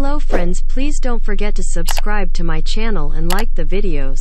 Hello friends, please don't forget to subscribe to my channel and like the videos.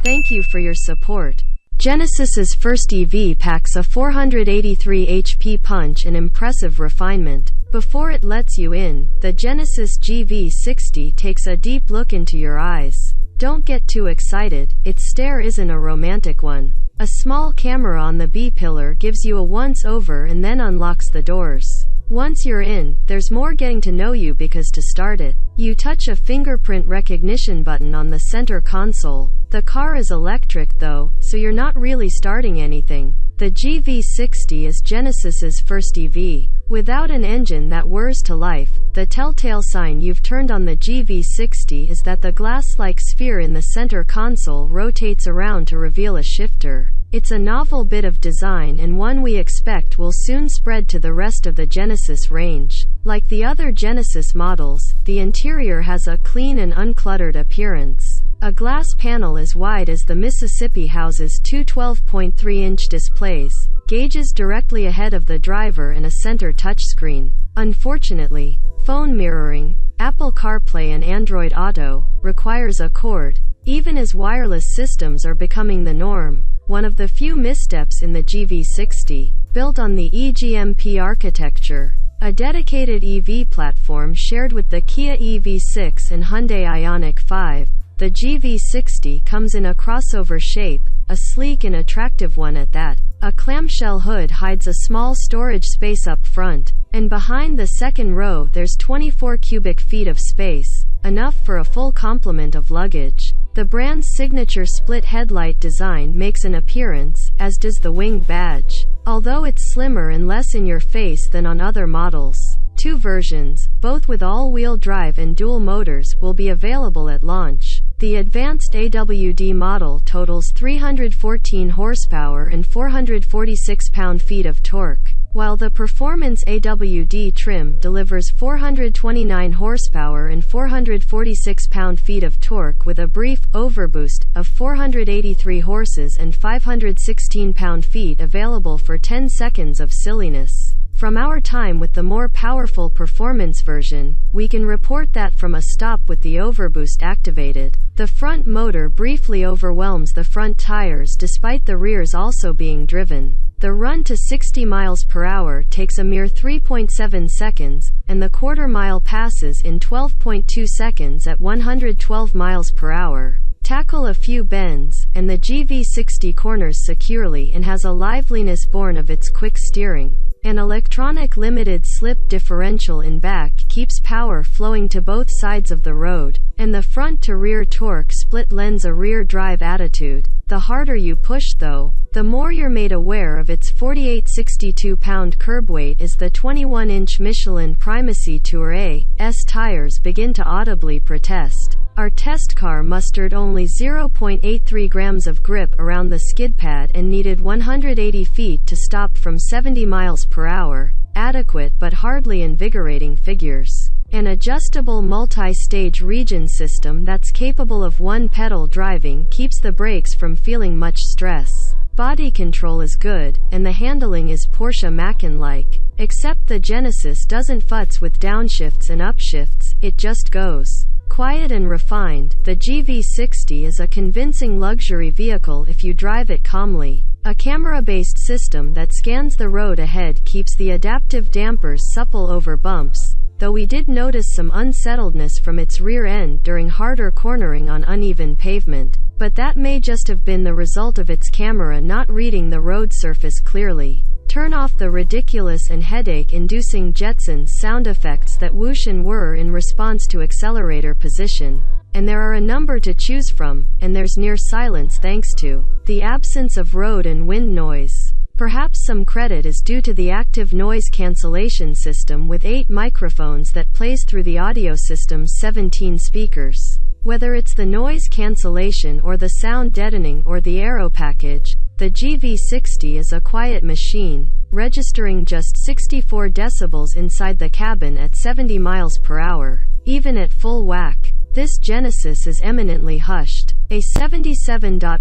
Thank you for your support. Genesis's first EV packs a 483 HP punch and impressive refinement. Before it lets you in, the Genesis GV60 takes a deep look into your eyes. Don't get too excited, its stare isn't a romantic one. A small camera on the B-pillar gives you a once-over and then unlocks the doors. Once you're in, there's more getting to know you because to start it, you touch a fingerprint recognition button on the center console. The car is electric though, so you're not really starting anything. The GV60 is Genesis's first EV. Without an engine that whirs to life, the telltale sign you've turned on the GV60 is that the glass-like sphere in the center console rotates around to reveal a shifter. It's a novel bit of design and one we expect will soon spread to the rest of the Genesis range. Like the other Genesis models, the interior has a clean and uncluttered appearance. A glass panel as wide as the Mississippi houses two 12.3-inch displays, gauges directly ahead of the driver and a center touchscreen. Unfortunately, phone mirroring, Apple CarPlay and Android Auto, requires a cord, even as wireless systems are becoming the norm. One of the few missteps in the GV60, built on the eGMP architecture, a dedicated EV platform shared with the Kia EV6 and Hyundai Ioniq 5, the GV60 comes in a crossover shape, a sleek and attractive one at that. A clamshell hood hides a small storage space up front, and behind the second row there's 24 cubic feet of space, enough for a full complement of luggage. The brand's signature split headlight design makes an appearance, as does the wing badge, although it's slimmer and less in your face than on other models. Two versions, both with all-wheel drive and dual motors, will be available at launch. The advanced AWD model totals 314 horsepower and 446 pound-feet of torque, while the performance AWD trim delivers 429 horsepower and 446 pound-feet of torque with a brief overboost of 483 horses and 516 pound-feet available for 10 seconds of silliness. From our time with the more powerful performance version, we can report that from a stop with the overboost activated, the front motor briefly overwhelms the front tires despite the rears also being driven. The run to 60 miles per hour takes a mere 3.7 seconds, and the quarter-mile passes in 12.2 seconds at 112 miles per hour. Tackle a few bends, and the GV60 corners securely and has a liveliness born of its quick steering. An electronic limited slip differential in back keeps power flowing to both sides of the road, and the front-to-rear torque split lends a rear drive attitude. The harder you push though, the more you're made aware of its 4862-pound curb weight as the 21-inch Michelin Primacy Tour A/S tires begin to audibly protest. Our test car mustered only 0.83 grams of grip around the skid pad and needed 180 feet to stop from 70 miles per hour, adequate but hardly invigorating figures. An adjustable multi-stage regen system that's capable of one-pedal driving keeps the brakes from feeling much stress. Body control is good, and the handling is Porsche Macan-like. Except the Genesis doesn't futz with downshifts and upshifts, it just goes. Quiet and refined, the GV60 is a convincing luxury vehicle if you drive it calmly. A camera-based system that scans the road ahead keeps the adaptive dampers supple over bumps, though we did notice some unsettledness from its rear end during harder cornering on uneven pavement, but that may just have been the result of its camera not reading the road surface clearly. Turn off the ridiculous and headache-inducing Jetsons sound effects that whoosh and whir in response to accelerator position. And there are a number to choose from, and there's near silence thanks to the absence of road and wind noise. Perhaps some credit is due to the active noise cancellation system with 8 microphones that plays through the audio system's 17 speakers. Whether it's the noise cancellation or the sound deadening or the aero package, the GV60 is a quiet machine, registering just 64 decibels inside the cabin at 70 miles per hour. Even at full whack, this Genesis is eminently hushed. A 77.4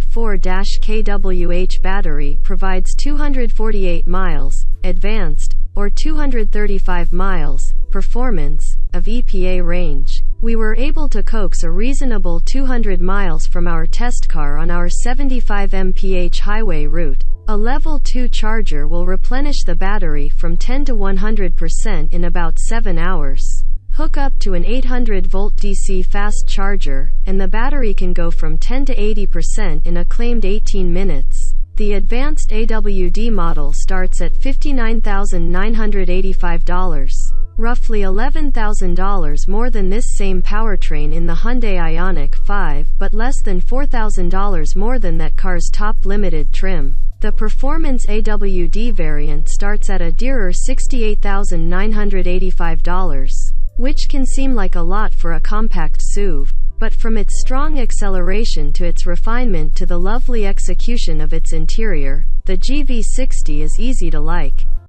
kWh battery provides 248 miles, advanced, or 235 miles, performance, of EPA range. We were able to coax a reasonable 200 miles from our test car on our 75 mph highway route. A level 2 charger will replenish the battery from 10 to 100% in about 7 hours. Hook up to an 800-volt DC fast charger, and the battery can go from 10 to 80% in a claimed 18 minutes. The advanced AWD model starts at $59,985. Roughly $11,000 more than this same powertrain in the Hyundai Ioniq 5, but less than $4,000 more than that car's top limited trim. The Performance AWD variant starts at a dearer $68,985, which can seem like a lot for a compact SUV. But from its strong acceleration to its refinement to the lovely execution of its interior, the GV60 is easy to like.